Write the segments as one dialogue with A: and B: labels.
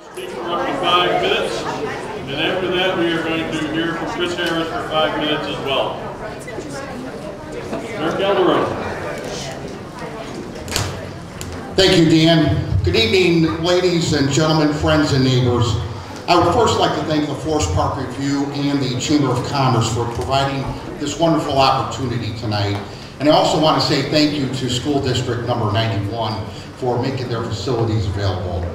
A: Speak for up to 5 minutes, and after that we are going to hear from Chris Harris for 5 minutes as well. Mayor Calderon.
B: Thank you, Dan. Good evening, ladies and gentlemen, friends and neighbors. I would first like to thank the Forest Park Review and the Chamber of Commerce for providing this wonderful opportunity tonight. And I also want to say thank you to School District number 91 for making their facilities available.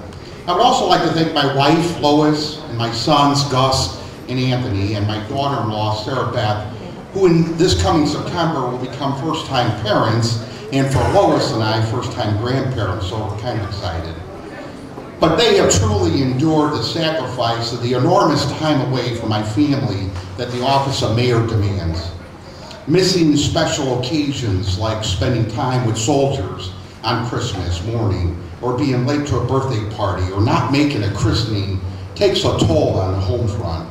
B: I would also like to thank my wife, Lois, and my sons, Gus and Anthony, and my daughter-in-law, Sarah Beth, who in this coming September will become first-time parents, and for Lois and I, first-time grandparents, so we're kind of excited. But they have truly endured the sacrifice of the enormous time away from my family that the office of mayor demands. Missing special occasions like spending time with soldiers on Christmas morning, or being late to a birthday party, or not making a christening takes a toll on the home front.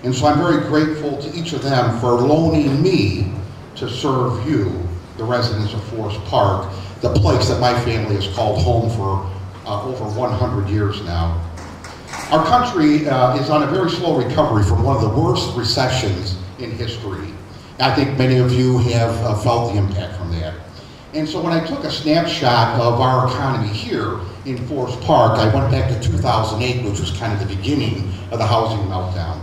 B: And so I'm very grateful to each of them for loaning me to serve you, the residents of Forest Park, the place that my family has called home for over 100 years now. Our country is on a very slow recovery from one of the worst recessions in history. I think many of you have felt the impact from that. And so when I took a snapshot of our economy here in Forest Park, I went back to 2008, which was kind of the beginning of the housing meltdown.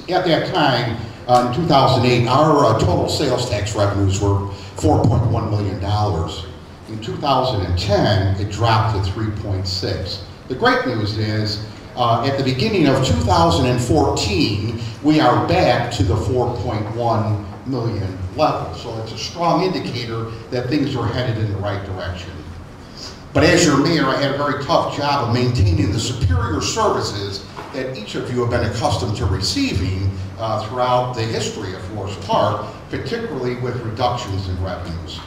B: At that time, in 2008, our total sales tax revenues were $4.1 million. In 2010, it dropped to 3.6. The great news is, at the beginning of 2014, we are back to the 4.1 million level. So it's a strong indicator that things are headed in the right direction. But as your mayor, I had a very tough job of maintaining the superior services that each of you have been accustomed to receiving throughout the history of Forest Park, particularly with reductions in revenues.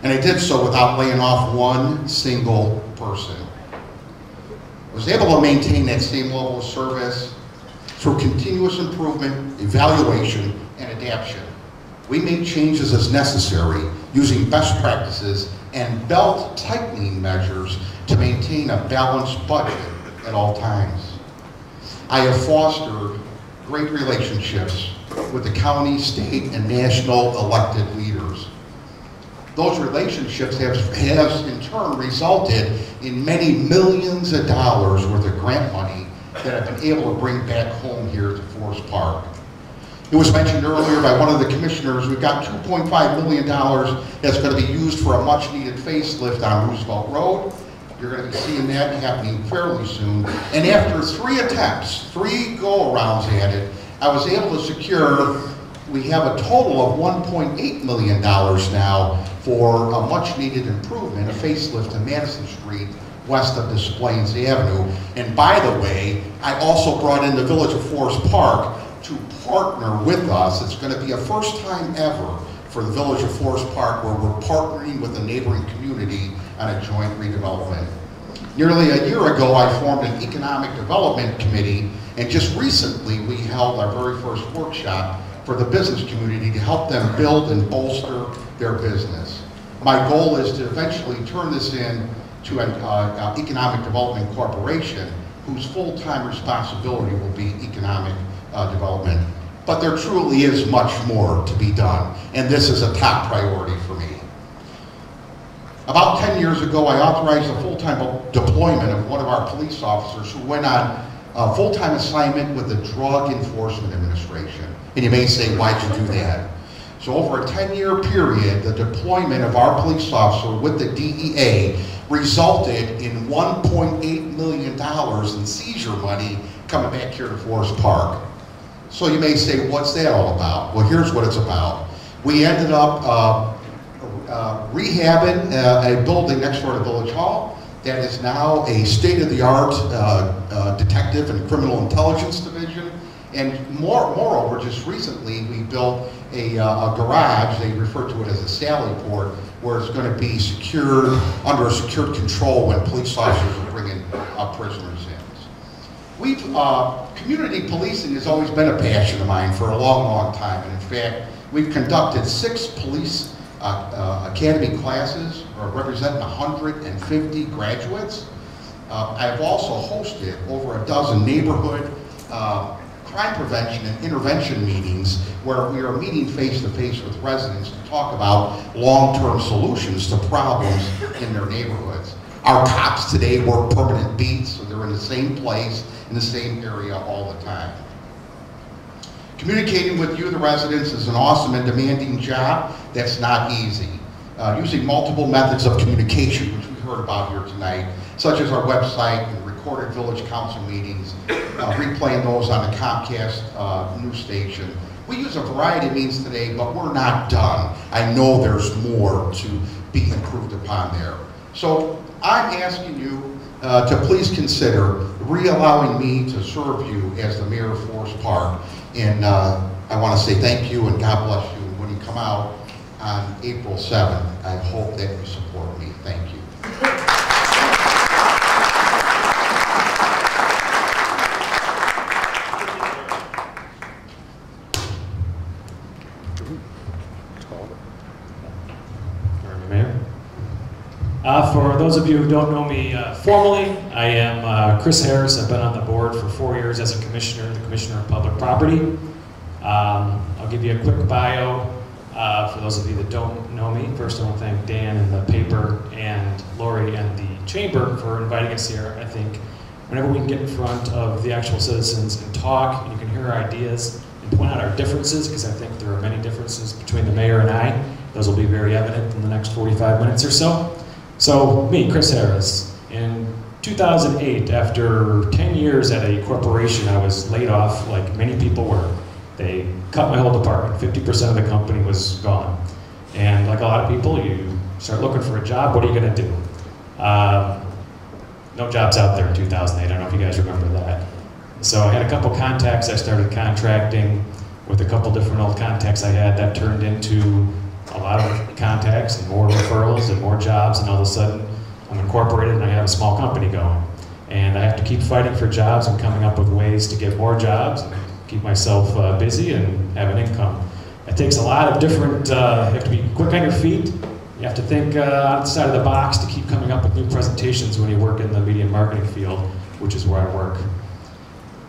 B: And I did so without laying off one single person. I was able to maintain that same level of service through continuous improvement, evaluation, and adaptation. We made changes as necessary using best practices and belt-tightening measures to maintain a balanced budget at all times. I have fostered great relationships with the county, state, and national elected leaders. Those relationships have in turn resulted in many millions of dollars worth of grant money that I've been able to bring back home here to Forest Park. It was mentioned earlier by one of the commissioners, we've got $2.5 million that's going to be used for a much needed facelift on Roosevelt Road. You're going to be seeing that happening fairly soon. And after 3 attempts, 3 go-arounds at it, I was able to secure, we have a total of $1.8 million now for a much needed improvement, a facelift in Madison Street, west of Des Plaines Avenue. And by the way, I also brought in the Village of Forest Park to partner with us. It's going to be a first time ever for the Village of Forest Park where we're partnering with a neighboring community on a joint redevelopment. Nearly a year ago, I formed an economic development committee, and just recently we held our very first workshop for the business community to help them build and bolster their business. My goal is to eventually turn this into an economic development corporation whose full-time responsibility will be economic development. But there truly is much more to be done, and this is a top priority for me. About 10 years ago, I authorized a full-time deployment of one of our police officers who went on a full-time assignment with the Drug Enforcement Administration. And you may say, why'd you do that? So over a 10-year period, the deployment of our police officer with the DEA resulted in $1.8 million in seizure money coming back here to Forest Park. So you may say, what's that all about? Well, here's what it's about. We ended up rehabbing a building next door to Village Hall that is now a state-of-the-art detective and criminal intelligence division. And moreover, just recently we built a garage, they refer to it as a sally port, where it's going to be secured, under a secured control when police officers are bringing prisoners in. Community policing has always been a passion of mine for a long, long time. And in fact, we've conducted 6 police academy classes representing 150 graduates. I've also hosted over a dozen neighborhood crime prevention and intervention meetings where we are meeting face-to-face with residents to talk about long-term solutions to problems in their neighborhoods. Our cops today work permanent beats, so they're in the same place, in the same area all the time. Communicating with you, the residents, is an awesome and demanding job that's not easy. Using multiple methods of communication, which we heard about here tonight, such as our website and recorded village council meetings, replaying those on the Comcast news station. We use a variety of means today, but we're not done. I know there's more to be improved upon there. So I'm asking you to please consider re-allowing me to serve you as the mayor of Forest Park. And I want to say thank you and God bless you. And when you come out on April 7th, I hope that you support me. Thank you.
C: For those of you who don't know me formally, I am Chris Harris. I've been on the board for 4 years as a commissioner, the Commissioner of Public Property. I'll give you a quick bio for those of you that don't know me. First, I want to thank Dan and the paper and Lori and the chamber for inviting us here. I think whenever we can get in front of the actual citizens and talk, and you can hear our ideas and point out our differences, because I think there are many differences between the mayor and I. Those will be very evident in the next 45 minutes or so. So, me, Chris Harris, in 2008, after 10 years at a corporation, I was laid off like many people were. They cut my whole department. 50% of the company was gone. And like a lot of people, you start looking for a job. What are you going to do? No jobs out there in 2008. I don't know if you guys remember that. So I had a couple contacts. I started contracting with a couple different old contacts I had. That turned into a lot of contacts and more referrals and more jobs, and all of a sudden I'm incorporated and I have a small company going. And I have to keep fighting for jobs and coming up with ways to get more jobs and keep myself busy and have an income. It takes a lot of different, you have to be quick on your feet. You have to think outside of the box to keep coming up with new presentations when you work in the media and marketing field, which is where I work.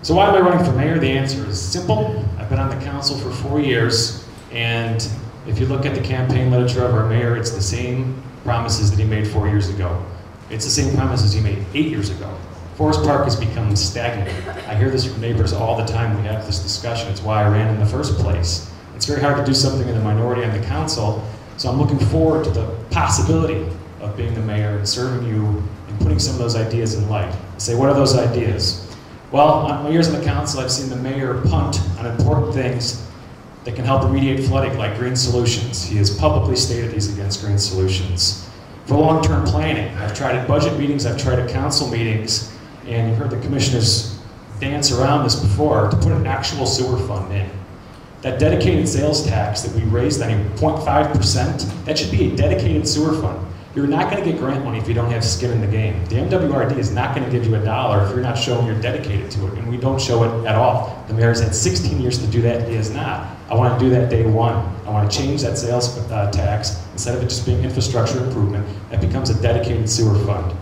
C: So why am I running for mayor? The answer is simple. I've been on the council for 4 years, and if you look at the campaign literature of our mayor, it's the same promises that he made 4 years ago. It's the same promises he made 8 years ago. Forest Park has become stagnant. I hear this from neighbors all the time. We have this discussion. It's why I ran in the first place. It's very hard to do something in the minority on the council, so I'm looking forward to the possibility of being the mayor and serving you and putting some of those ideas in light. Say, what are those ideas? Well, on my years on the council, I've seen the mayor punt on important things that can help remediate flooding, like green solutions. He has publicly stated he's against green solutions. For long-term planning, I've tried at budget meetings, I've tried at council meetings, and you've heard the commissioners dance around this before, to put an actual sewer fund in. That dedicated sales tax that we raised, I mean 0.5%, that should be a dedicated sewer fund. You're not going to get grant money if you don't have skin in the game. The MWRD is not going to give you $1 if you're not showing you're dedicated to it, and we don't show it at all. The mayor's had 16 years to do that, he has not. I want to do that day one. I want to change that sales tax. Instead of it just being infrastructure improvement, that becomes a dedicated sewer fund.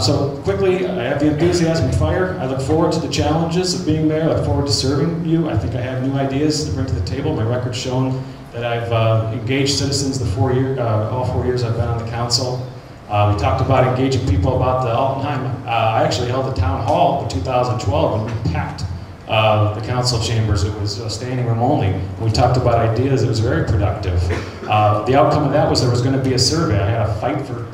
C: So quickly, I have the enthusiasm and fire. I look forward to the challenges of being mayor. I look forward to serving you. I think I have new ideas to bring to the table. My record's shown that I've engaged citizens all 4 years I've been on the council. We talked about engaging people about the Altenheim. I actually held a town hall in 2012 and we packed the council chambers. It was standing room only. We talked about ideas. It was very productive. The outcome of that was there was going to be a survey. I had a fight for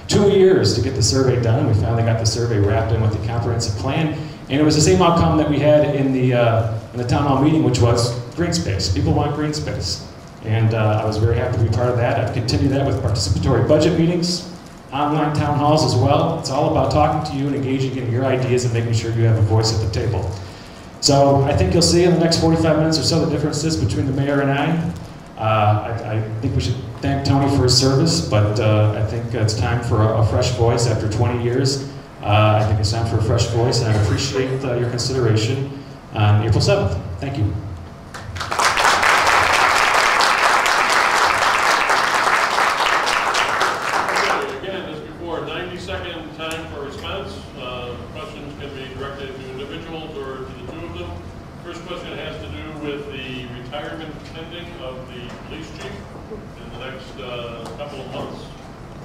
C: 2 years to get the survey done. We finally got the survey wrapped in with the comprehensive plan, and it was the same outcome that we had in the town hall meeting, which was green space. People want green space, and I was very happy to be part of that. I've continued that with participatory budget meetings, online town halls as well. It's all about talking to you and engaging in your ideas and making sure you have a voice at the table. So I think you'll see in the next 45 minutes or so the differences between the mayor and I. I think we should thank Tony for his service, but I think it's time for a fresh voice after 20 years. I think it's time for a fresh voice, and I appreciate your consideration on April 7th. Thank you.
A: Again, as before, 90-second time for individuals or to the two of them. First question has to do with the retirement pending of the police chief in the next couple of months.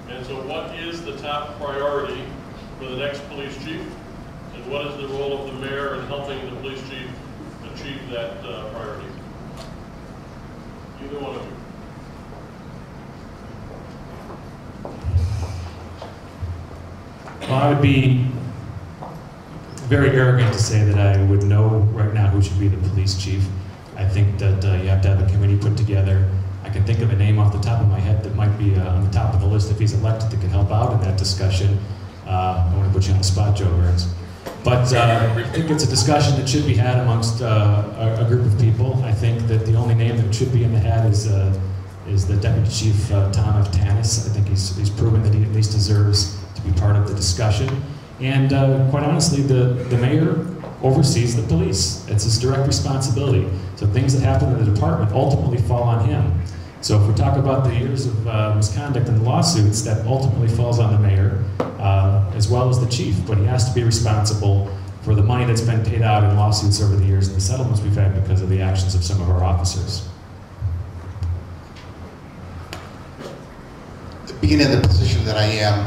A: And so what is the top priority for the next police chief? And what is the role of the mayor in helping the police chief achieve that priority? Either one of you.
C: Well, I would be very arrogant to say that I would know right now who should be the police chief. I think that you have to have a committee put together. I can think of a name off the top of my head that might be on the top of the list if he's elected that can help out in that discussion. I don't want to put you on the spot, Joe Burns. But I think it's a discussion that should be had amongst a group of people. I think that the only name that should be in the hat is the Deputy Chief Tom F. Tanis. I think he's proven that he at least deserves to be part of the discussion. And quite honestly, the mayor oversees the police. It's his direct responsibility. So things that happen in the department ultimately fall on him. So if we talk about the years of misconduct and lawsuits, that ultimately falls on the mayor, as well as the chief. But he has to be responsible for the money that's been paid out in lawsuits over the years and the settlements we've had because of the actions of some of our officers.
B: Being in the position that I am,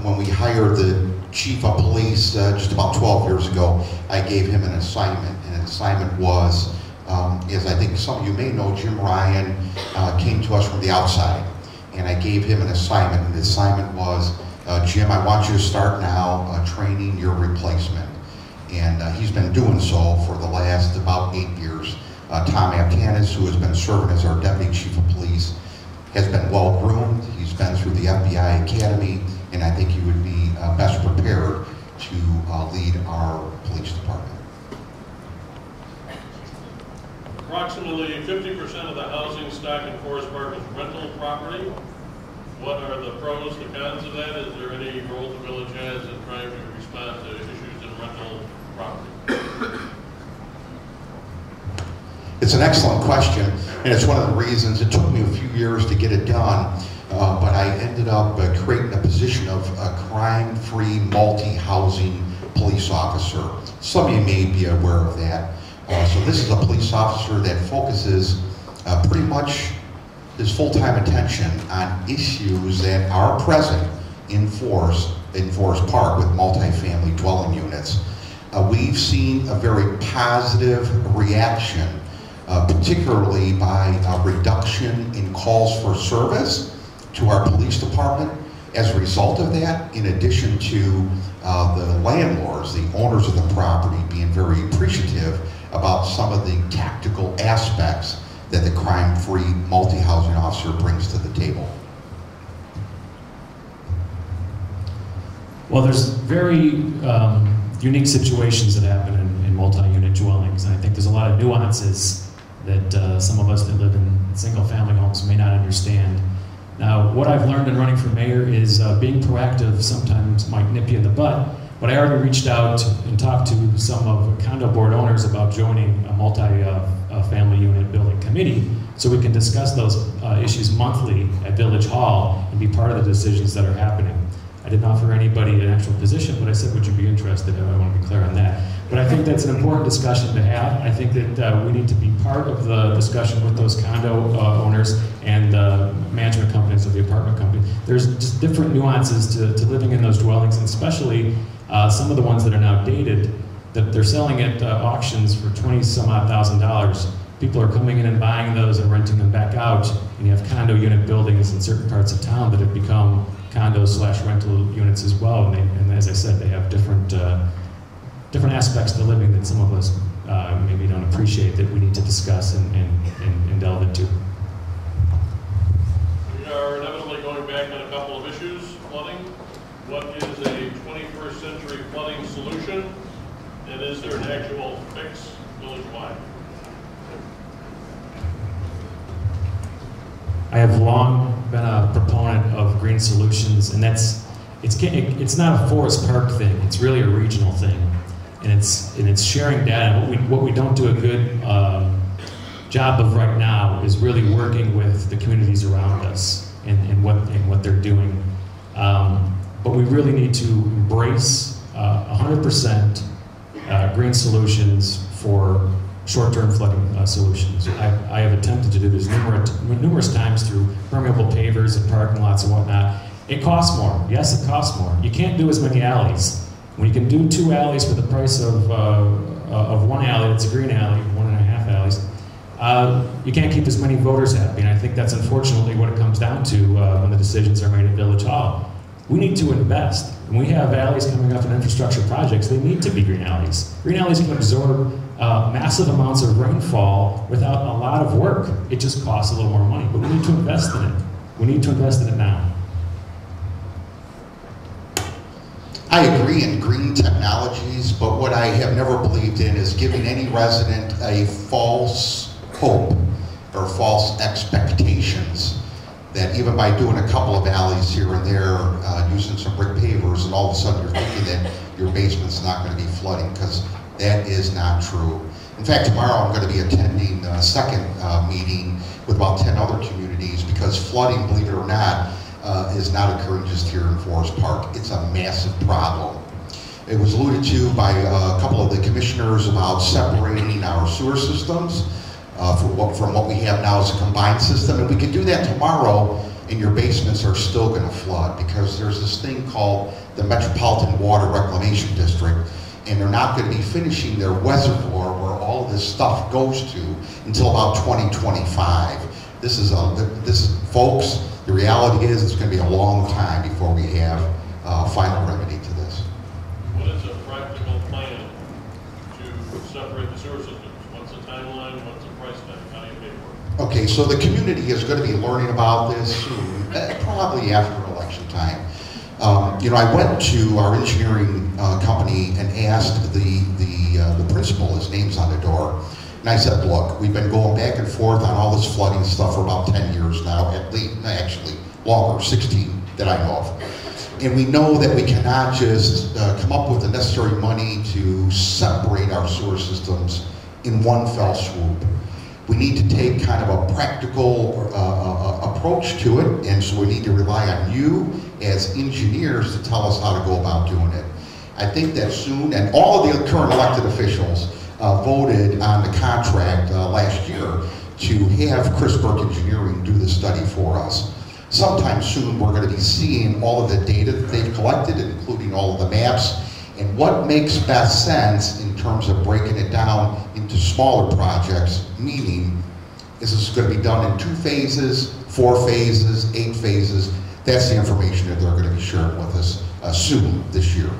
B: when we hired the chief of police just about 12 years ago, I gave him an assignment, and the assignment was, as I think some of you may know, Jim Ryan came to us from the outside, and I gave him an assignment, and the assignment was, Jim, I want you to start now training your replacement. And he's been doing so for the last about 8 years. Tom Aptanis, who has been serving as our Deputy Chief of Police, has been well groomed. He's been through the FBI Academy, and I think he would be best prepared to lead our police department.
A: Approximately 50% of the housing stock in Forest Park is rental property. What are the pros, the cons of that? Is there any role the village has in trying to respond to issues in rental property?
B: It's an excellent question, and it's one of the reasons it took me a few years to get it done, but I ended up creating a position of a crime-free, multi-housing police officer. Some of you may be aware of that. So this is a police officer that focuses pretty much his full-time attention on issues that are present in Forest Park with multifamily dwelling units. We've seen a very positive reaction, particularly by a reduction in calls for service to our police department. As a result of that, in addition to the landlords, the owners of the property being very appreciative about some of the tactical aspects that the crime-free multi-housing officer brings to the table.
C: Well, there's very unique situations that happen in multi-unit dwellings, and I think there's a lot of nuances that some of us that live in single-family homes may not understand. Now, what I've learned in running for mayor is being proactive sometimes might nip you in the butt, but I already reached out and talked to some of the condo board owners about joining a multi-family unit building committee so we can discuss those issues monthly at Village Hall and be part of the decisions that are happening. I didn't offer anybody an actual position, but I said, would you be interested? I want to be clear on that. But I think that's an important discussion to have. I think that we need to be part of the discussion with those condo owners and management companies of the apartment company. There's just different nuances to living in those dwellings, and especially some of the ones that are now dated, that they're selling at auctions for $20,000. People are coming in and buying those and renting them back out, and you have condo unit buildings in certain parts of town that have become condos/rental units as well, and as I said, they have different aspects to living that some of us maybe don't appreciate that we need to discuss and delve into.
A: We are inevitably going back on a couple of issues. Flooding. What is a 21st century flooding solution? And is there an actual fix village-wide?
C: I have long been a proponent of green solutions, and it's not a Forest Park thing. It's really a regional thing, and it's sharing data. What we don't do a good job of right now is really working with the communities around us and what they're doing. But we really need to embrace 100% green solutions for short-term flooding solutions. I have attempted to do this numerous times through permeable pavers and parking lots and whatnot. It costs more. Yes, it costs more. You can't do as many alleys. When you can do 2 alleys for the price of 1 alley, it's a green alley, 1.5 alleys, you can't keep as many voters happy. And I think that's unfortunately what it comes down to when the decisions are made at Village Hall. We need to invest. When we have alleys coming up in infrastructure projects, they need to be green alleys. Green alleys can absorb massive amounts of rainfall without a lot of work. It just costs a little more money, but we need to invest in it. We need to invest in it now.
B: I agree in green technologies, but what I have never believed in is giving any resident a false hope or false expectations that even by doing a couple of alleys here and there, using some brick pavers, and all of a sudden you're thinking that your basement's not going to be flooding, because that is not true. In fact, tomorrow I'm going to be attending a second meeting with about 10 other communities, because flooding, believe it or not, is not occurring just here in Forest Park. It's a massive problem. It was alluded to by a couple of the commissioners about separating our sewer systems from what we have now as a combined system. And we could do that tomorrow, and your basements are still going to flood, because there's this thing called the Metropolitan Water Reclamation District, and they're not going to be finishing their reservoir where all of this stuff goes to until about 2025. Folks, the reality is it's going to be a long time before we have a final remedy to this.
A: What is a practical plan to separate the sewer systems? What's the timeline? What's the price tag? How do you pay for it?
B: Okay, so the community is going to be learning about this soon, probably after election time. I went to our engineering company and asked the principal, his name's on the door, and I said, look, we've been going back and forth on all this flooding stuff for about 10 years now, at least, actually longer, 16 that I know of. And we know that we cannot just come up with the necessary money to separate our sewer systems in one fell swoop. We need to take kind of a practical approach to it, and so we need to rely on you as engineers to tell us how to go about doing it. I think that soon, and all of the current elected officials voted on the contract last year to have Chris Burke Engineering do the study for us. Sometime soon we're going to be seeing all of the data that they've collected, including all of the maps, and what makes best sense in terms of breaking it down into smaller projects, meaning is this going to be done in 2 phases, 4 phases, 8 phases. That's the information that they're going to be sharing with us soon this year.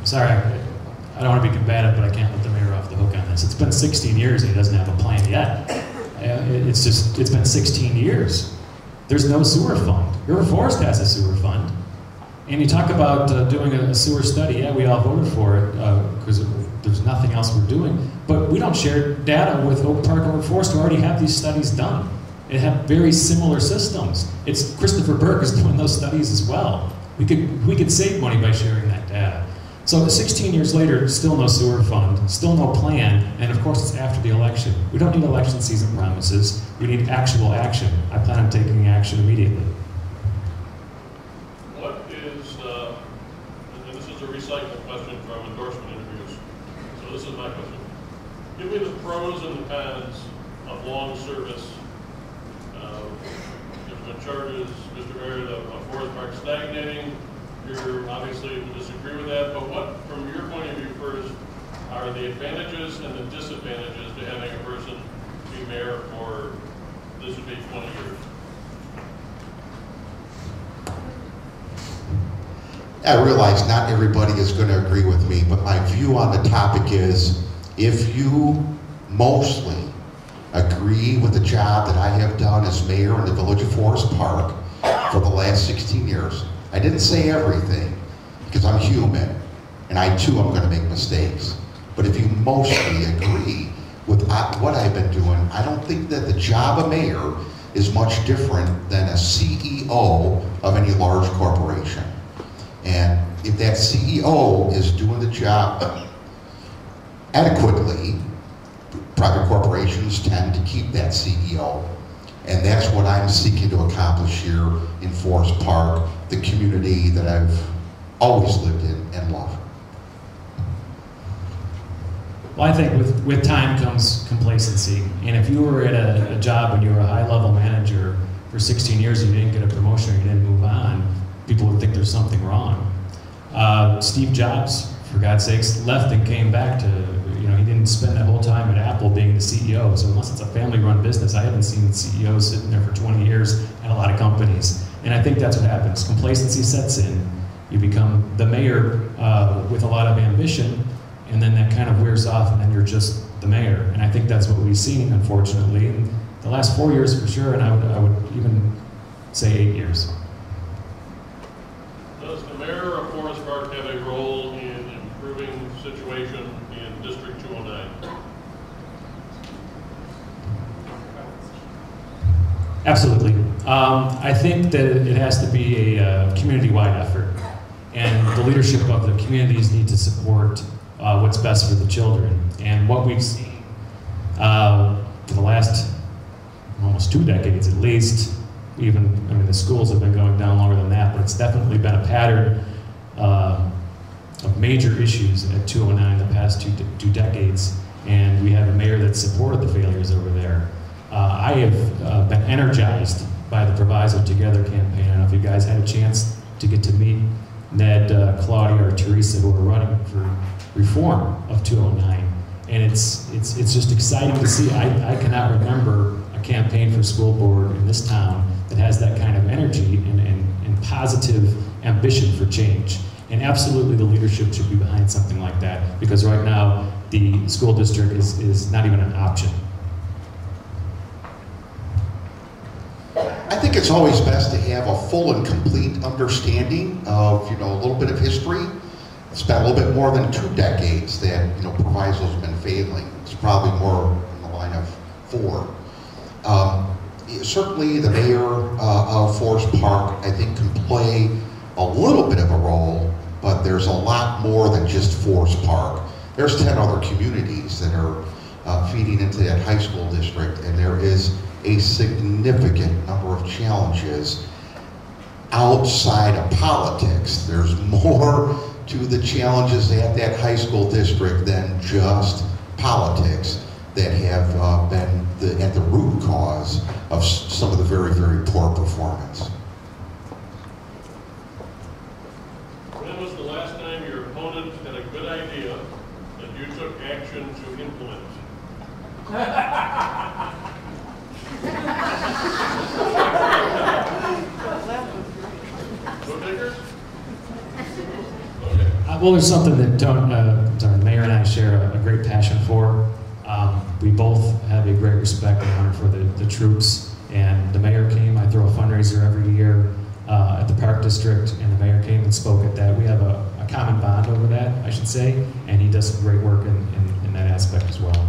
C: Sorry, I don't want to be combative, but I can't let the mayor off the hook on this. It's been 16 years and he doesn't have a plan yet. It's been 16 years. There's no sewer fund. River Forest has a sewer fund. And you talk about doing a sewer study. Yeah, we all voted for it because there's nothing else we're doing. But we don't share data with Oak Park and River Forest who already have these studies done. They have very similar systems. It's Christopher Burke is doing those studies as well. We could save money by sharing that data. So 16 years later, still no sewer fund, still no plan, and of course it's after the election. We don't need election season promises, we need actual action. I plan on taking action immediately.
A: What is, and this is a recycling question from endorsement interviews, so this is my question. Give me the pros and the cons of long service. If the chart is, Mr. Mayor, the Forest Park stagnating, you're obviously would disagree with that, but what, from your point of view first, are the advantages and the disadvantages to having a person be mayor for, this would be 20 years?
B: I realize not everybody is going to agree with me, but my view on the topic is, if you mostly agree with the job that I have done as mayor in the Village of Forest Park for the last 16 years, I didn't say everything, because I'm human, and I too am going to make mistakes. But if you mostly agree with what I've been doing, I don't think that the job of mayor is much different than a CEO of any large corporation. And if that CEO is doing the job adequately, private corporations tend to keep that CEO. And that's what I'm seeking to accomplish here in Forest Park, the community that I've always lived in and love.
C: Well, I think with time comes complacency. And if you were at a job and you were a high-level manager for 16 years and you didn't get a promotion or you didn't move on, people would think there's something wrong. Steve Jobs, for God's sakes, left and came back to, he didn't spend that whole time at Apple being the CEO. So unless it's a family-run business, I haven't seen CEOs sitting there for 20 years at a lot of companies. And I think that's what happens. Complacency sets in. You become the mayor with a lot of ambition, and then that kind of wears off, and then you're just the mayor. And I think that's what we've seen, unfortunately, in the last 4 years for sure, and I would even say 8 years.
A: Does the mayor of Forest Park have a role in improving the situation in District 209?
C: Absolutely. I think that it has to be a community-wide effort, and the leadership of the communities need to support what's best for the children. And what we've seen for the last almost 2 decades at least, the schools have been going down longer than that, but it's definitely been a pattern of major issues at 209 the past two decades, and we have a mayor that supported the failures over there. I have been energized by the Proviso Together campaign. I don't know if you guys had a chance to get to meet Ned, Claudia, or Teresa, who are running for reform of 209. And it's just exciting to see. I cannot remember a campaign for school board in this town that has that kind of energy and positive ambition for change. And absolutely the leadership should be behind something like that, because right now the school district is not even an option.
B: I think it's always best to have a full and complete understanding of, a little bit of history. It's been a little bit more than 2 decades that, Proviso's been failing. It's probably more in the line of 4. Certainly the mayor of Forest Park, I think, can play a little bit of a role, but there's a lot more than just Forest Park. There's 10 other communities that are feeding into that high school district, and there is a significant number of challenges outside of politics. There's more to the challenges at that high school district than just politics that have been at the root cause of some of the very, very poor performance.
A: When was the last time your opponent had a good idea that you took action to implement?
C: Well, there's something that the mayor and I share a great passion for. We both have a great respect and honor for the troops. And the mayor came. I throw a fundraiser every year at the Park District, and the mayor came and spoke at that. We have a common bond over that, I should say, and he does some great work in that aspect as well.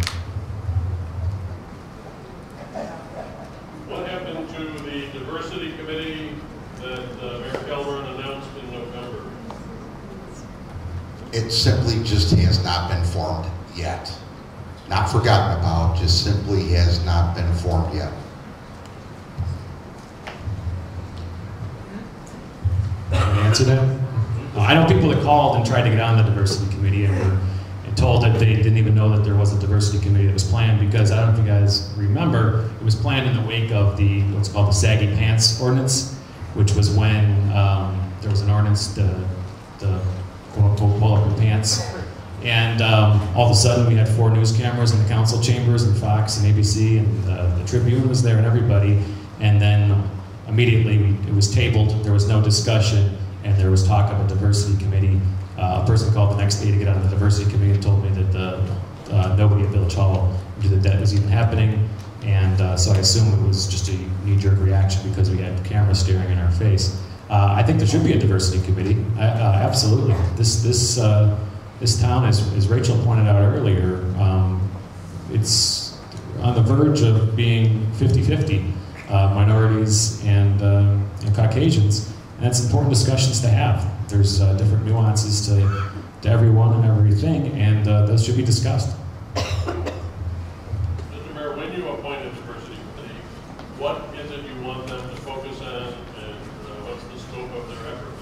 A: What happened to the diversity committee that Mayor Calvert announced in November?
B: It simply just has not been formed yet. Not forgotten about, just simply has not been formed yet.
C: Can I answer that? I know people that called and tried to get on the diversity committee and were told that they didn't even know that there was a diversity committee that was planned, because I don't know if you guys remember, it was planned in the wake of the what's called the saggy pants ordinance, which was when there was an ordinance to quote-unquote pull up your pants. And all of a sudden we had 4 news cameras in the council chambers, and Fox and ABC, and the Tribune was there, and everybody. And then immediately it was tabled, there was no discussion, and there was talk of a diversity committee. A person called the next day to get on the diversity committee and told me that nobody at Village Hall knew that that was even happening. And so I assume it was just a knee-jerk reaction because we had cameras staring in our face. I think there should be a diversity committee. Absolutely. This town, as Rachel pointed out earlier, it's on the verge of being 50-50, minorities and Caucasians. And that's important discussions to have. There's different nuances to everyone and everything, and those should be discussed.
A: Mr. Mayor, when you appoint a diversity committee, what is it you want them to focus on, and what's the scope of their effort?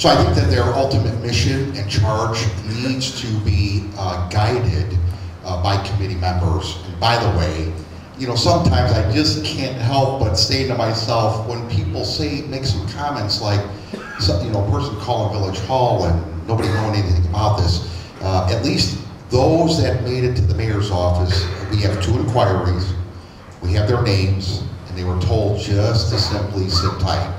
B: So I think that their ultimate mission and charge needs to be guided by committee members. And by the way, you know, sometimes I just can't help but say to myself, when people make some comments like, you know, a person calling Village Hall and nobody knowing anything about this, at least those that made it to the mayor's office, we have 2 inquiries, we have their names, and they were told just to simply sit tight.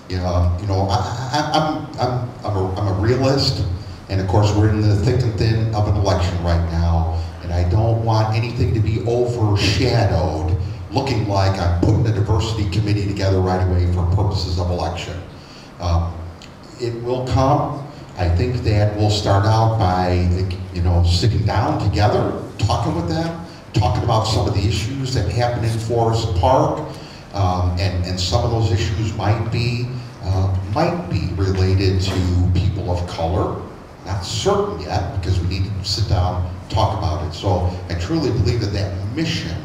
B: You know, I'm a realist, and of course we're in the thick and thin of an election right now, and I don't want anything to be overshadowed, looking like I'm putting a diversity committee together right away for purposes of election. It will come. I think that we'll start out by, you know, sitting down together, talking with them, talking about some of the issues that happen in Forest Park, and some of those issues might be related to people of color. Not certain yet, because we need to sit down, talk about it. So I truly believe that that mission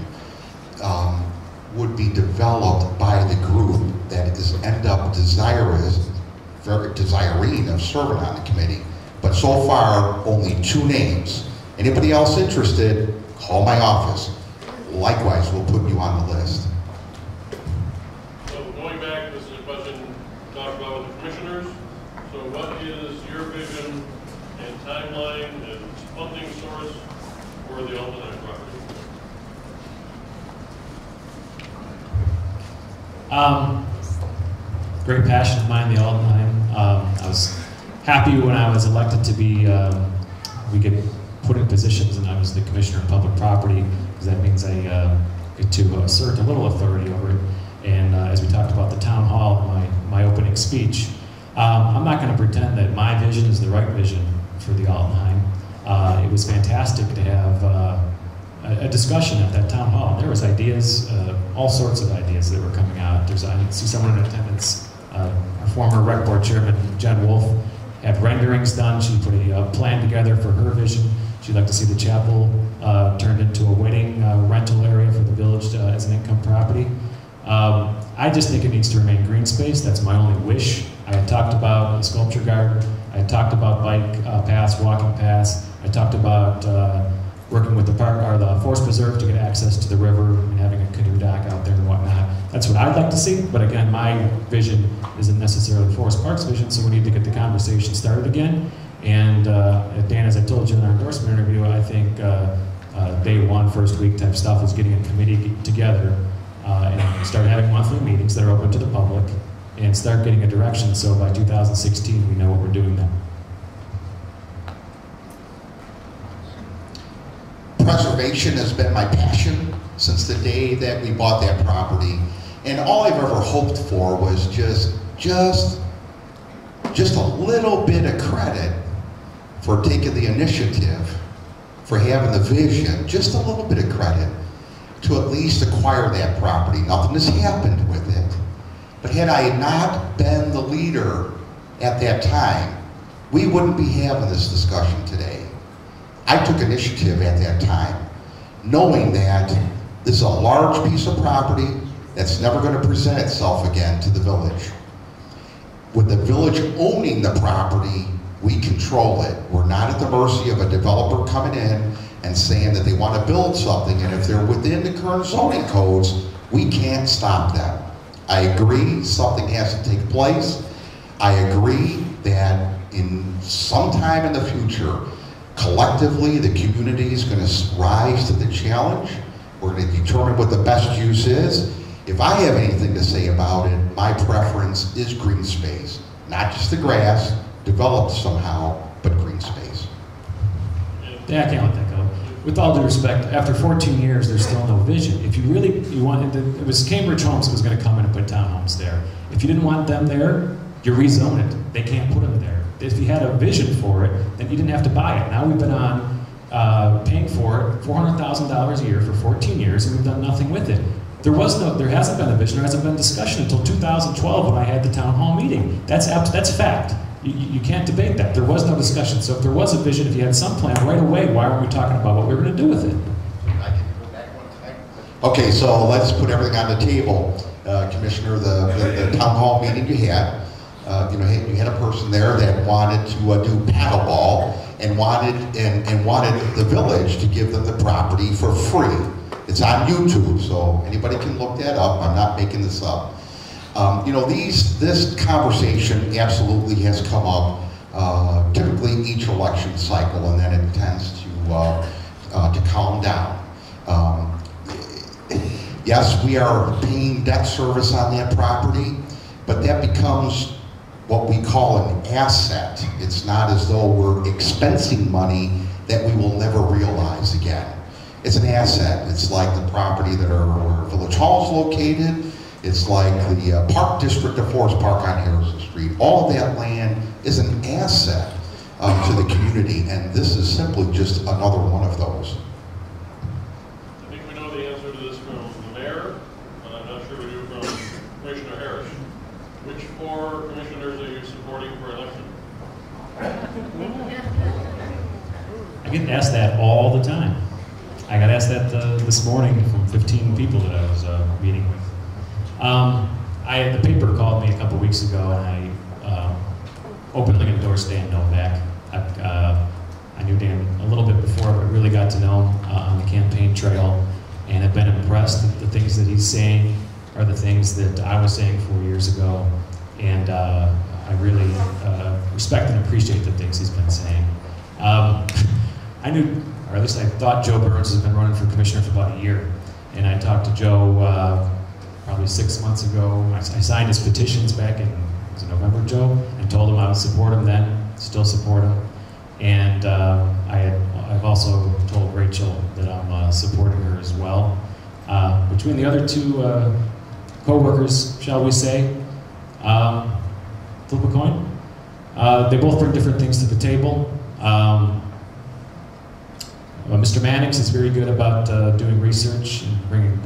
B: would be developed by the group that is end up very desiring of serving on the committee. But so far, only 2 names. Anybody else interested, call my office. Likewise, we'll put you on the list.
A: So going back, this is a question talked about with the commissioners. So what is your vision and timeline and funding source for the Altenheim property?
C: Great passion of mine, the Altenheim. I was happy when I was elected to be, we get put in positions and I was the Commissioner of Public Property, because that means I get to assert a little authority over it. And as we talked about the town hall in my opening speech, I'm not going to pretend that my vision is the right vision for the Altenheim. It was fantastic to have a discussion at that town hall. There was ideas, all sorts of ideas that were coming out. I see someone in attendance, our former rec board chairman, Jen Wolf, had renderings done. She put a plan together for her vision. She'd like to see the chapel turned into a wedding rental area for the village as an income property. I just think it needs to remain green space. That's my only wish. I had talked about the sculpture garden. I had talked about bike paths, walking paths. I talked about working with the park or the forest preserve to get access to the river and having a canoe dock out there and whatnot. That's what I'd like to see, but again, my vision isn't necessarily Forest Park's vision, so we need to get the conversation started again. And Dan, as I told you in our endorsement interview, I think day 1, first week type stuff is getting a committee together and start having monthly meetings that are open to the public and start getting a direction, so by 2016 we know what we're doing then.
B: Preservation has been my passion since the day that we bought that property, and all I've ever hoped for was just a little bit of credit for taking the initiative, for having the vision, just a little bit of credit to at least acquire that property. Nothing has happened with it, but had I not been the leader at that time, we wouldn't be having this discussion today. I took initiative at that time, knowing that this is a large piece of property that's never going to present itself again to the village. With the village owning the property, we control it. We're not at the mercy of a developer coming in and saying that they want to build something, and if they're within the current zoning codes, we can't stop them. I agree something has to take place. I agree that in some time in the future, collectively, the community is going to rise to the challenge. We're going to determine what the best use is. If I have anything to say about it, my preference is green space. Not just the grass, developed somehow, but green space.
C: Yeah, I can't let that go. With all due respect, after 14 years, there's still no vision. If you wanted to, it was Cambridge Homes that was going to come in and put townhomes there. If you didn't want them there, you rezone it. They can't put them there. If you had a vision for it, then you didn't have to buy it. Now we've been on paying for it $400,000 a year for 14 years, and we've done nothing with it. There hasn't been a vision, there hasn't been discussion until 2012 when I had the town hall meeting. That's fact. You can't debate that. There was no discussion. So if there was a vision, if you had some plan right away, why weren't we talking about what we were going to do with it?
B: I can go back one time. Okay, so let's put everything on the table. Commissioner, the town hall meeting you had, you had a person there that wanted to do paddleball and wanted the village to give them the property for free. It's on YouTube, so anybody can look that up. I'm not making this up. This conversation absolutely has come up typically each election cycle, and then it tends to calm down. Yes, we are paying debt service on that property, but that becomes what we call an asset. It's not as though we're expensing money that we will never realize again. It's an asset. It's like the property where Village Hall is located. It's like the Park District of Forest Park on Harrison Street. All of that land is an asset to the community, and this is simply just another one of those.
A: I think we know the answer to this from the mayor, and I'm not sure we do from Commissioner Harris. Which four commissioners are you supporting for election?
C: I get asked that all the time. I got asked that this morning from 15 people that I was meeting with. The paper called me a couple weeks ago, and I openly endorsed Dan Novak. I knew Dan a little bit before, but really got to know him on the campaign trail, and have been impressed that the things that he's saying are the things that I was saying 4 years ago, and I really respect and appreciate the things he's been saying. I knew, or at least I thought, Joe Burns has been running for commissioner for about a year, and I talked to Joe probably 6 months ago. I signed his petitions back in, was it November, Joe? And told him I would support him then, still support him. And I've also told Rachel that I'm supporting her as well. Between the other two co-workers, shall we say, flip a coin. They both bring different things to the table. Mr. Mannix is very good about doing research and bringing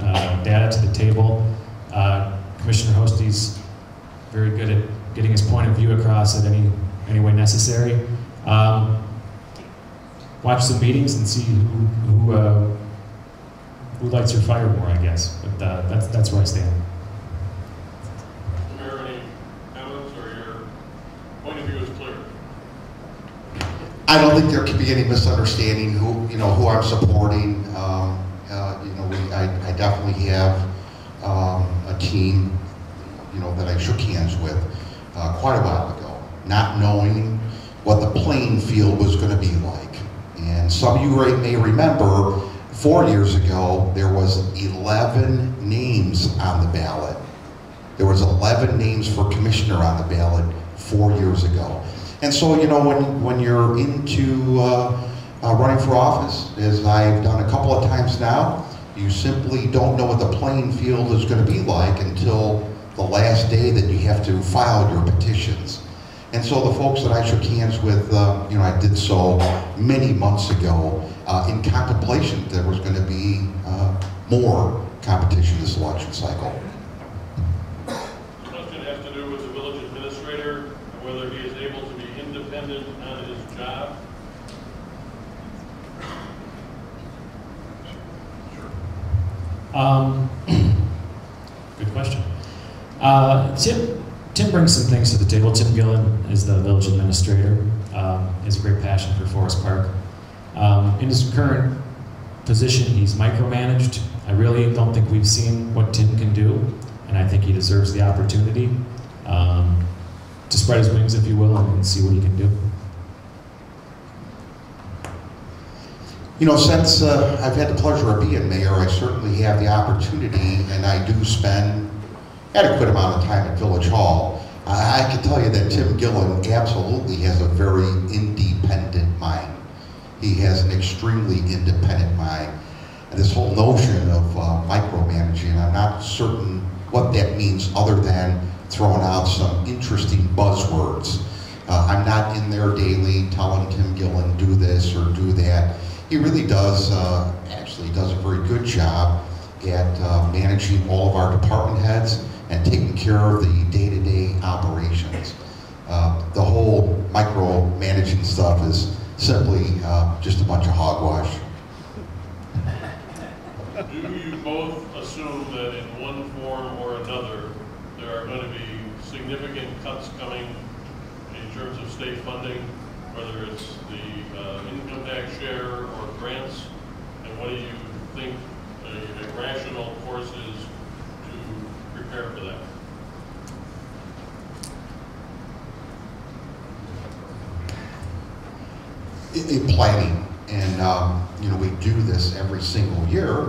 C: data to the table. Commissioner Hostie's very good at getting his point of view across in any way necessary. Watch some meetings and see who lights your fire more, I guess. But that's where I stand.
A: Mayor, any comments, or your point of view is clear?
B: I don't think there can be any misunderstanding who I'm supporting. I definitely have a team, that I shook hands with quite a while ago, not knowing what the playing field was going to be like. And some of you may remember 4 years ago, there was 11 names on the ballot. There was 11 names for commissioner on the ballot 4 years ago. And so, when you're into running for office, as I've done a couple of times now, you simply don't know what the playing field is going to be like until the last day that you have to file your petitions. And so the folks that I shook hands with, I did so many months ago in contemplation that there was going to be more competition this election cycle.
A: The question has to do with the village administrator and whether he is able to be independent on his job.
C: Good question. Tim brings some things to the table. Tim Gillen is the village administrator. He has a great passion for Forest Park. In his current position, he's micromanaged. I really don't think we've seen what Tim can do, and I think he deserves the opportunity to spread his wings, if you will, and see what he can do.
B: Since I've had the pleasure of being mayor, I certainly have the opportunity, and I do spend adequate amount of time at Village Hall. I can tell you that Tim Gillen absolutely has a very independent mind. He has an extremely independent mind. And this whole notion of micromanaging, I'm not certain what that means other than throwing out some interesting buzzwords. I'm not in there daily telling Tim Gillen, do this or do that. He really does, actually does a very good job at managing all of our department heads and taking care of the day-to-day operations. The whole micromanaging stuff is simply just a bunch of hogwash.
A: Do you both assume that in one form or another there are going to be significant cuts coming in terms of state funding, whether it's the income tax share or grants? And what do you think a rational course is to prepare for that?
B: In planning, and you know, we do this every single year.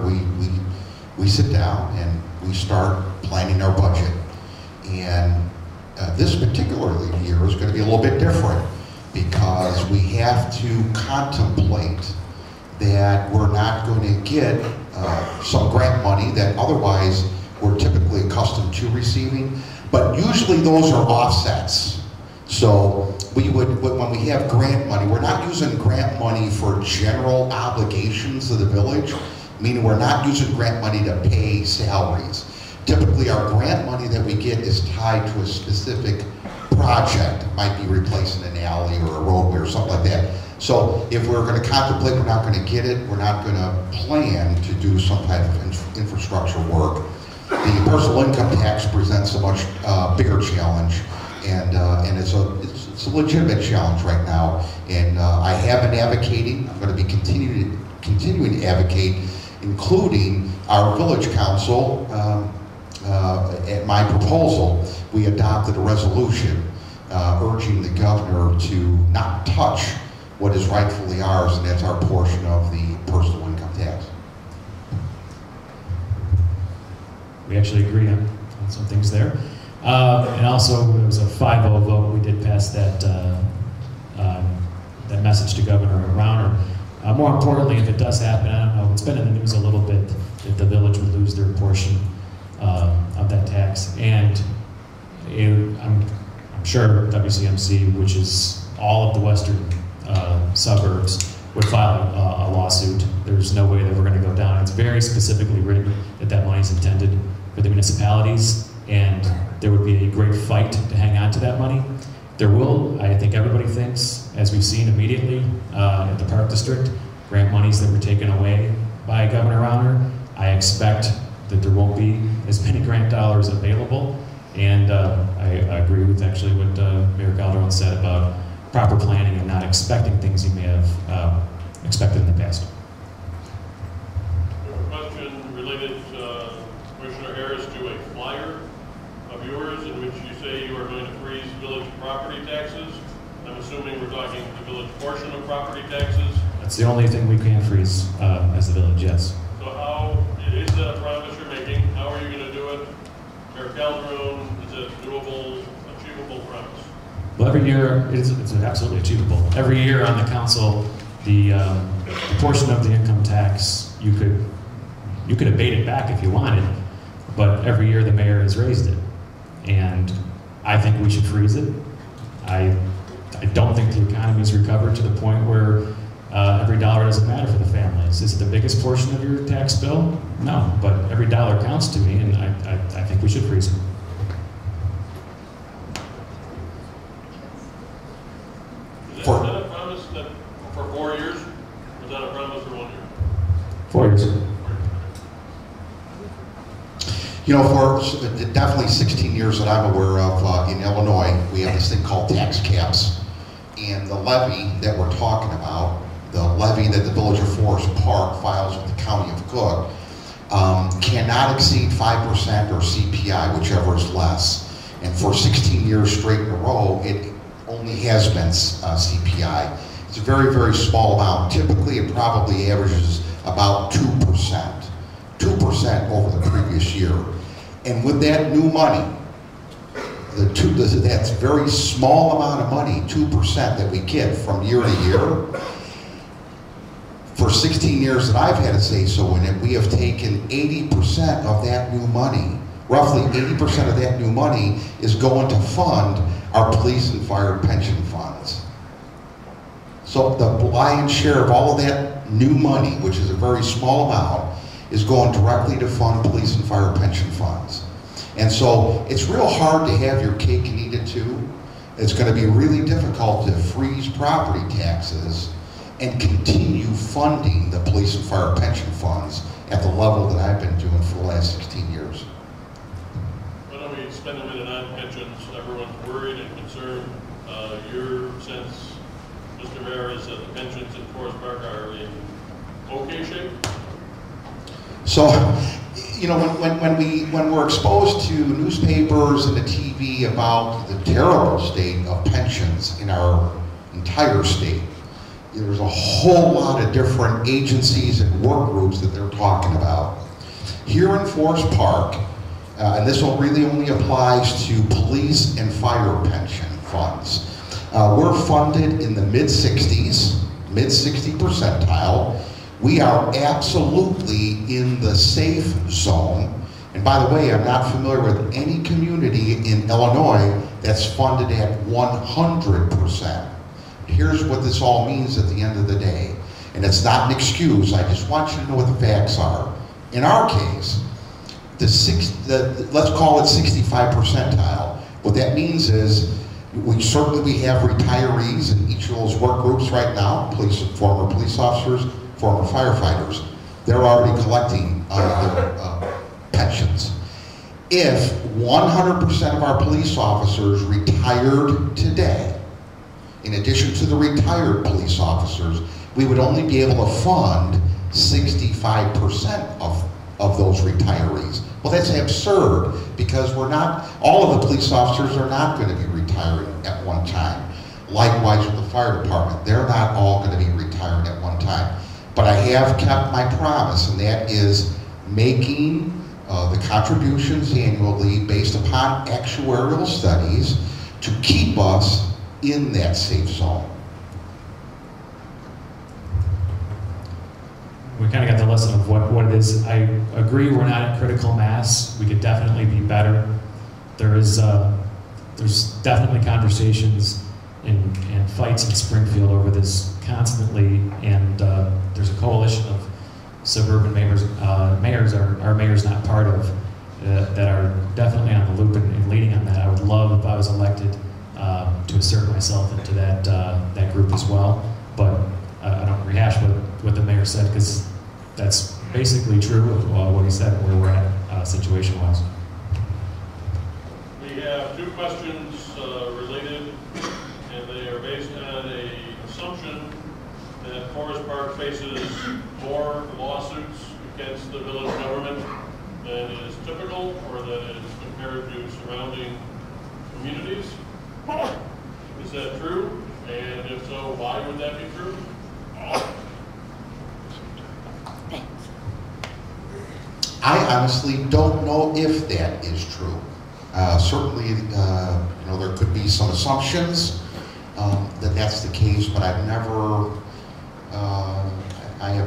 B: We sit down and we start planning our budget, and this particular year is going to be a little bit different because we have to contemplate that we're not going to get some grant money that otherwise we're typically accustomed to receiving, but usually those are offsets. So we would, when we have grant money, we're not using grant money for general obligations of the village, meaning we're not using grant money to pay salaries. Typically our grant money that we get is tied to a specific project. It might be replacing an alley or a roadway or something like that. So if we're going to contemplate we're not going to get it, we're not going to plan to do some type of infrastructure work. The personal income tax presents a much bigger challenge, and it's a legitimate challenge right now. And I have been advocating. I'm going to be continuing to advocate, including our village council. At my proposal, we adopted a resolution urging the governor to not touch what is rightfully ours, and that's our portion of the personal income tax.
C: We actually agree on some things there. And also, it was a 5-0 vote. We did pass that that message to Governor Rauner. More importantly, if it does happen, I don't know, it's been in the news a little bit that the village would lose their portion of that tax. And I'm sure WCMC, which is all of the western suburbs, would file a lawsuit. There's no way that we're going to go down. It's very specifically written that that money is intended for the municipalities, and there would be a great fight to hang on to that money. There will, I think everybody thinks, as we've seen immediately at the Park District, grant monies that were taken away by Governor Rauner. I expect that there won't be as many grant dollars available, and I agree with actually what Mayor Calderon said about proper planning and not expecting things you may have expected in the past.
A: A question related, Commissioner Harris, to a flyer of yours in which you say you are going to freeze village property taxes. I'm assuming we're talking the village portion of property taxes.
C: That's the only thing we can freeze as the village, yes.
A: So how, is that a promise you're making? How are you going to do it? Mayor Calderon, is it doable, achievable promise?
C: Well, every year, it's absolutely achievable. Every year on the council, the portion of the income tax, you could abate it back if you wanted, but every year the mayor has raised it. And I think we should freeze it. I don't think the economy's recovered to the point where every dollar doesn't matter for the families. Is it the biggest portion of your tax bill? No, but every dollar counts to me, and I think we should freeze it.
A: Is that a promise that for 4 years? Or is that a promise for 1 year?
C: 4 years.
B: You know, for definitely 16 years that I'm aware of in Illinois, we have this thing called tax caps. And the levy that we're talking about, the levy that the Village of Forest Park files with the County of Cook, cannot exceed 5% or CPI, whichever is less. And for 16 years straight in a row, it only has been CPI. It's a very, very small amount. Typically, it probably averages about 2%. 2% over the previous year. And with that new money, that's a very small amount of money, 2% that we get from year to year. For 16 years that I've had a say so in it, we have taken 80% of that new money. Roughly 80% of that new money is going to fund our police and fire pension funds. So the lion's share of all of that new money, which is a very small amount, is going directly to fund police and fire pension funds. And so it's real hard to have your cake and eat it too. It's going to be really difficult to freeze property taxes and continue funding the police and fire pension funds at the level that I've been doing for the last 16 years.
A: When are we spend a minute on pensions. Everyone's worried and concerned. Your sense, Mr. Mayor, is that the pensions in Forest Park are in okay shape?
B: So, you know, when we're exposed to newspapers and the TV about the terrible state of pensions in our entire state, there's a whole lot of different agencies and work groups that they're talking about. Here in Forest Park, and this really only applies to police and fire pension funds, we're funded in the mid-60s, mid-60 percentile. We are absolutely in the safe zone. And by the way, I'm not familiar with any community in Illinois that's funded at 100%. Here's what this all means at the end of the day. And it's not an excuse, I just want you to know what the facts are. In our case, let's call it 65 percentile. What that means is we have retirees in each of those work groups right now, former police officers, former firefighters. They're already collecting their pensions. If 100% of our police officers retired today, in addition to the retired police officers, we would only be able to fund 65% of those retirees. Well, that's absurd, because all of the police officers are not going to be retiring at one time. Likewise with the fire department, they're not all going to be retiring at one time. But I have kept my promise, and that is making the contributions annually based upon actuarial studies to keep us in that safe zone.
C: We kind of got the lesson of what it is. I agree we're not at critical mass. We could definitely be better. There's definitely conversations and fights in Springfield over this constantly, and there's a coalition of suburban mayors our mayor's not part of, that are definitely on the loop and leading on that. I would love, if I was elected, to assert myself into that group as well. But I don't rehash what the mayor said, because that's basically true of what he said and where we're at situation-wise.
A: We have two questions related, and they are based on an assumption that Forest Park faces more lawsuits against the village government than is typical, or that is compared to surrounding communities. Is that true? And if so, why would that be true?
B: I honestly don't know if that is true. Certainly, you know, there could be some assumptions that that's the case, but I have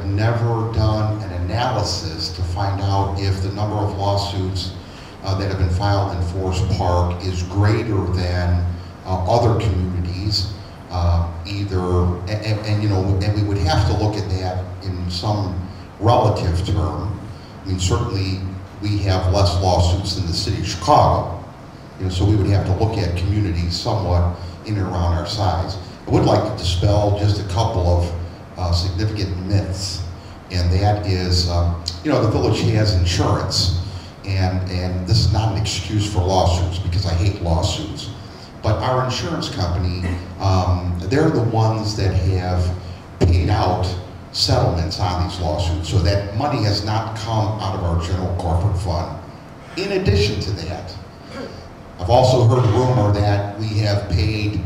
B: never done an analysis to find out if the number of lawsuits that have been filed in Forest Park is greater than other communities. And you know, and we would have to look at that in some relative term. I mean, certainly we have less lawsuits than the city of Chicago, you know, so we would have to look at communities somewhat in and around our size. I would like to dispel just a couple of significant myths, and that is, you know, the village has insurance, and this is not an excuse for lawsuits, because I hate lawsuits. But our insurance company, they're the ones that have paid out settlements on these lawsuits, so that money has not come out of our general corporate fund. In addition to that, I've also heard a rumor that we have paid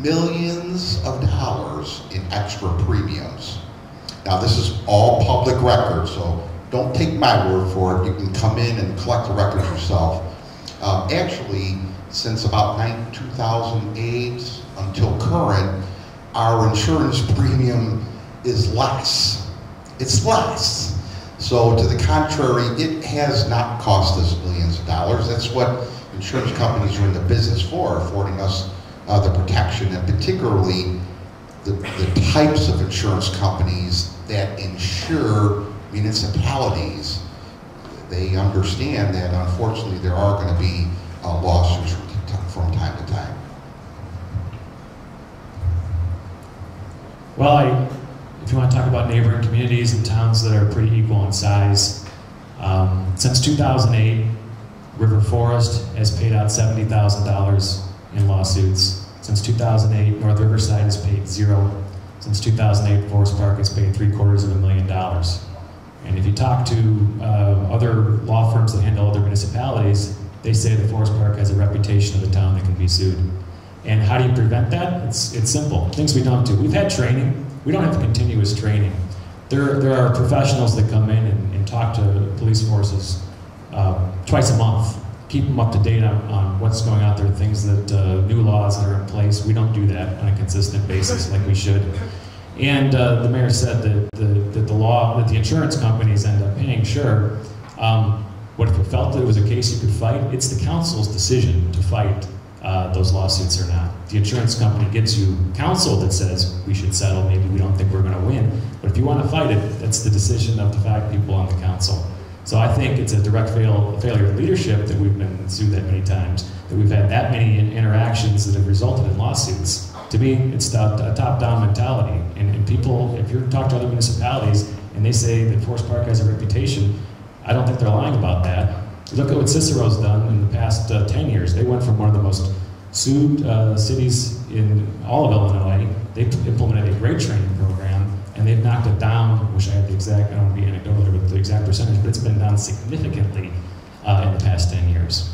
B: millions of dollars in extra premiums. Now, this is all public record, so don't take my word for it. You can come in and collect the records yourself. Actually, since about 2008 until current, our insurance premium is less. It's less. So to the contrary, it has not cost us millions of dollars. That's what insurance companies are in the business for, affording us the protection, and particularly the types of insurance companies that insure municipalities. They understand that unfortunately there are going to be lawsuits from time to time.
C: Well, if you want to talk about neighboring communities and towns that are pretty equal in size, since 2008, River Forest has paid out $70,000 in lawsuits. Since 2008, North Riverside has paid zero. Since 2008, Forest Park has paid $750,000. And if you talk to other law firms that handle other municipalities, they say that Forest Park has a reputation of a town that can be sued. And how do you prevent that? It's simple. Things we don't do. We've had training. We don't have continuous training. There are professionals that come in and talk to police forces twice a month, keep them up to date on what's going on there, things that, new laws that are in place. We don't do that on a consistent basis like we should. And the mayor said that the insurance companies end up paying, sure. What if you felt that it was a case you could fight? It's the council's decision to fight those lawsuits or not. The insurance company gives you counsel that says we should settle, maybe we don't think we're going to win. But if you want to fight it, that's the decision of the 5 people on the council. So I think it's a direct failure of leadership that we've been sued that many times, that we've had that many interactions that have resulted in lawsuits. To me, it's a top-down mentality. And people, if you talk to other municipalities and they say that Forest Park has a reputation, I don't think they're lying about that. Look at what Cicero's done in the past 10 years. They went from one of the most sued cities in all of Illinois. They implemented a great training program, and they've knocked it down. I wish I had the exact, I don't want to be anecdotal here with the exact percentage, but it's been down significantly in the past 10 years.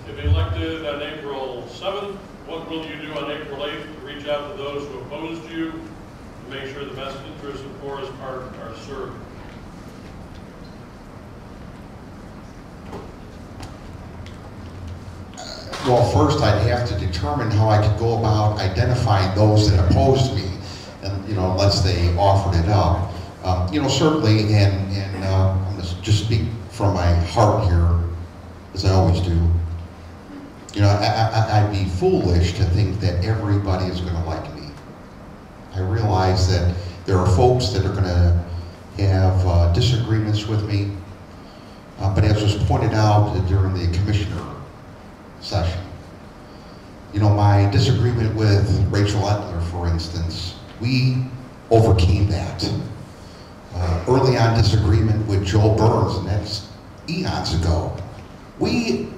A: If elected on April 7th, what will you do on April 8th to reach out to those who opposed you to make sure the best interests of Forest Park are served?
B: Well, first I'd have to determine how I could go about identifying those that opposed me, and unless they offered it up. Certainly, and I'm going to just speak from my heart here, as I always do. I'd be foolish to think that everybody is going to like me. I realize that there are folks that are going to have disagreements with me, but as was pointed out during the commissioner session, my disagreement with Rachel Etler, for instance, we overcame that. Early on disagreement with Joel Burns, and that's eons ago. We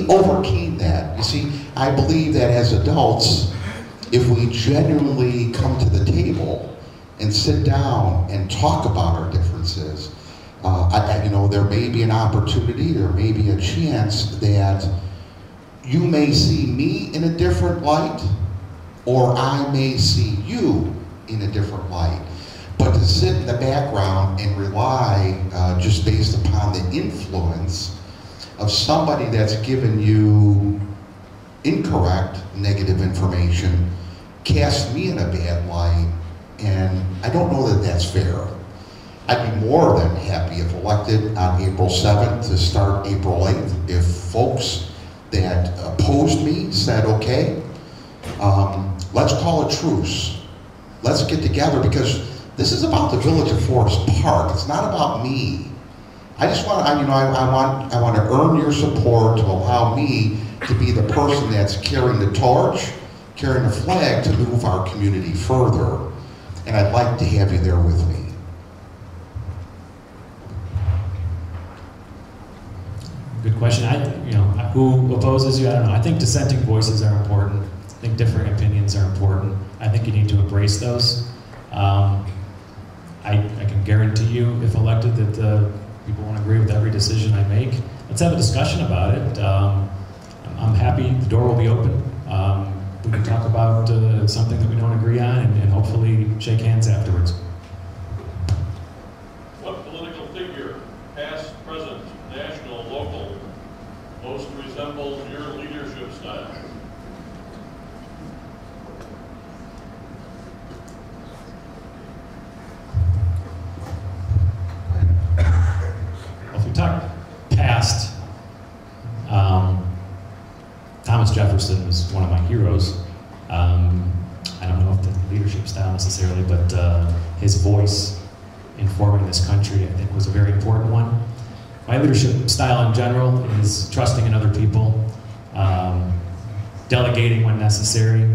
B: overcame that. You see, I believe that as adults, if we genuinely come to the table and sit down and talk about our differences, there may be an opportunity, there may be a chance that you may see me in a different light, or I may see you in a different light. But to sit in the background and rely just based upon the influence of somebody that's given you incorrect, negative information, casts me in a bad light, and I don't know that that's fair. I'd be more than happy if elected on April 7th to start April 8th. If folks that opposed me said, okay, let's call a truce. Let's get together, because this is about the village of Forest Park. It's not about me. I just want, I want to earn your support to allow me to be the person that's carrying the torch, carrying the flag to move our community further. And I'd like to have you there with me.
C: Good question. Who opposes you? I don't know. I think dissenting voices are important. I think differing opinions are important. I think you need to embrace those. I can guarantee you, if elected, that people won't agree with every decision I make. Let's have a discussion about it. I'm happy. The door will be open. We can talk about something that we don't agree on, and hopefully shake hands afterwards.
A: What political figure, past, present, national, local, most resembles your leadership style?
C: Well, if we talk past, Thomas Jefferson was one of my heroes. I don't know if the leadership style necessarily, but his voice in forming this country, I think, was a very important one. My leadership style in general is trusting in other people, delegating when necessary.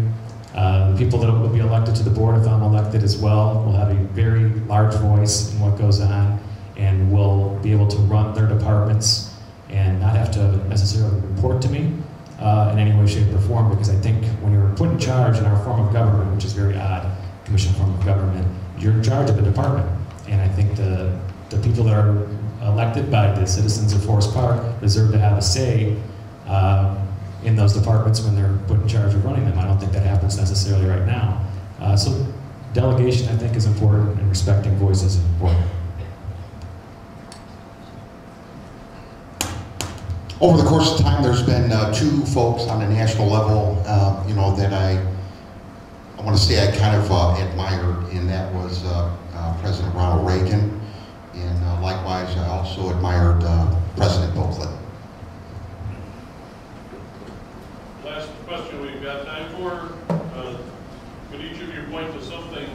C: The people that will be elected to the board, if I'm elected as well, will have a very large voice in what goes on, and will be able to run their departments and not have to necessarily report to me in any way, shape, or form, because I think when you're put in charge in our form of government, which is very odd, commission form of government, you're in charge of a department. And I think the people that are elected by the citizens of Forest Park deserve to have a say in those departments when they're put in charge of running them. I don't think that happens necessarily right now. So delegation, I think, is important, and respecting voices is important.
B: Over the course of time, there's been two folks on a national level, you know, that I want to say I kind of admired, and that was President Ronald Reagan, and likewise, I also admired President Bill Clinton.
A: Last question we've got time for. Could each of you point to something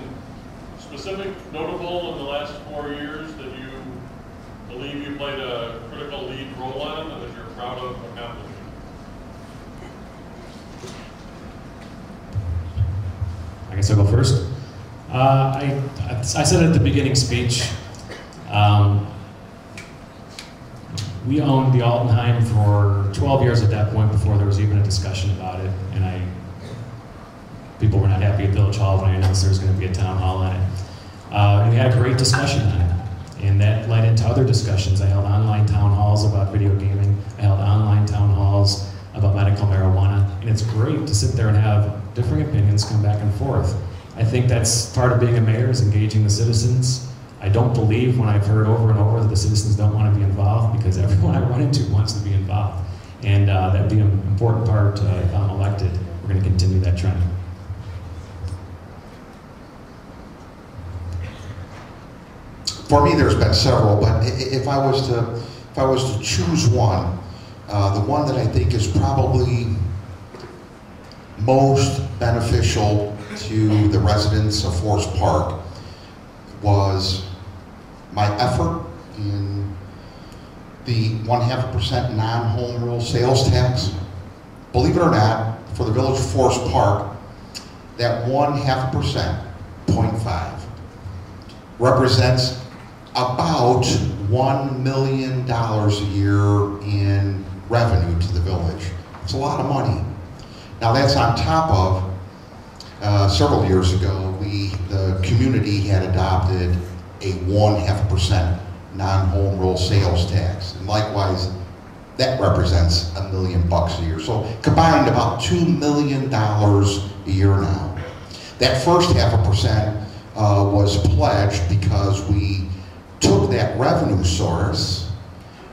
A: specific, notable in the last 4 years that you believe you played a critical lead role on and that you're proud of accomplishing?
C: I guess I'll go first. I said at the beginning speech, we owned the Altenheim for 12 years at that point before there was even a discussion about it, and people were not happy at Village Hall when I announced there was going to be a town hall on it. And we had a great discussion on it, and that led into other discussions. I held online town halls about video gaming. I held online town halls about medical marijuana, and it's great to sit there and have differing opinions come back and forth. I think that's part of being a mayor, is engaging the citizens. I don't believe, when I've heard over and over, that the citizens don't want to be involved, because everyone I run into wants to be involved. And that'd be an important part if I'm elected. We're going to continue that trend.
B: For me, there's been several, but if I was to choose one, the one that I think is probably most beneficial to the residents of Forest Park was my effort in the 0.5% non-home rule sales tax. Believe it or not, for the Village of Forest Park, that 0.5%, 0.5, represents about $1 million a year in revenue to the village. It's a lot of money. Now that's on top of, several years ago, the community had adopted a 0.5% non-home rule sales tax. And likewise, that represents $1 million a year. So combined about $2 million a year now. That first 0.5% was pledged because we took that revenue source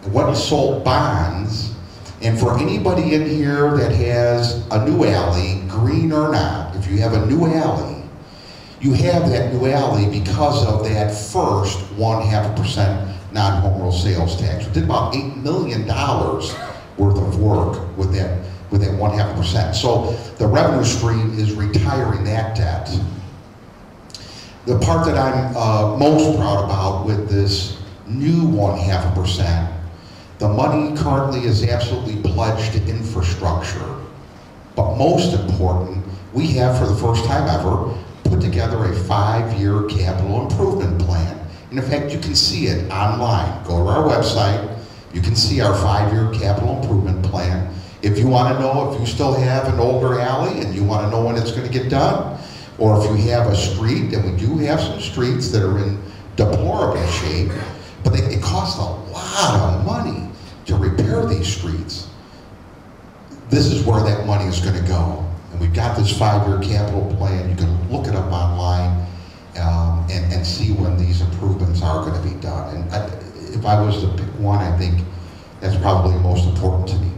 B: and went and sold bonds. And for anybody in here that has a new alley, green or not, if you have a new alley, you have that new alley because of that first 0.5% non-home rule sales tax. We did about $8 million worth of work with that 0.5%. So the revenue stream is retiring that debt. The part that I'm most proud about with this new 0.5%, the money currently is absolutely pledged to infrastructure. But most important, we have, for the first time ever, put together a 5-year capital improvement plan. And in fact, you can see it online. Go to our website. You can see our 5-year capital improvement plan. If you want to know if you still have an older alley and you want to know when it's going to get done, or if you have a street, and we do have some streets that are in deplorable shape, but it costs a lot of money to repair these streets. This is where that money is going to go. And we've got this 5-year capital plan. You can look it up online and see when these improvements are going to be done. And if I was to pick one, I think that's probably most important to me.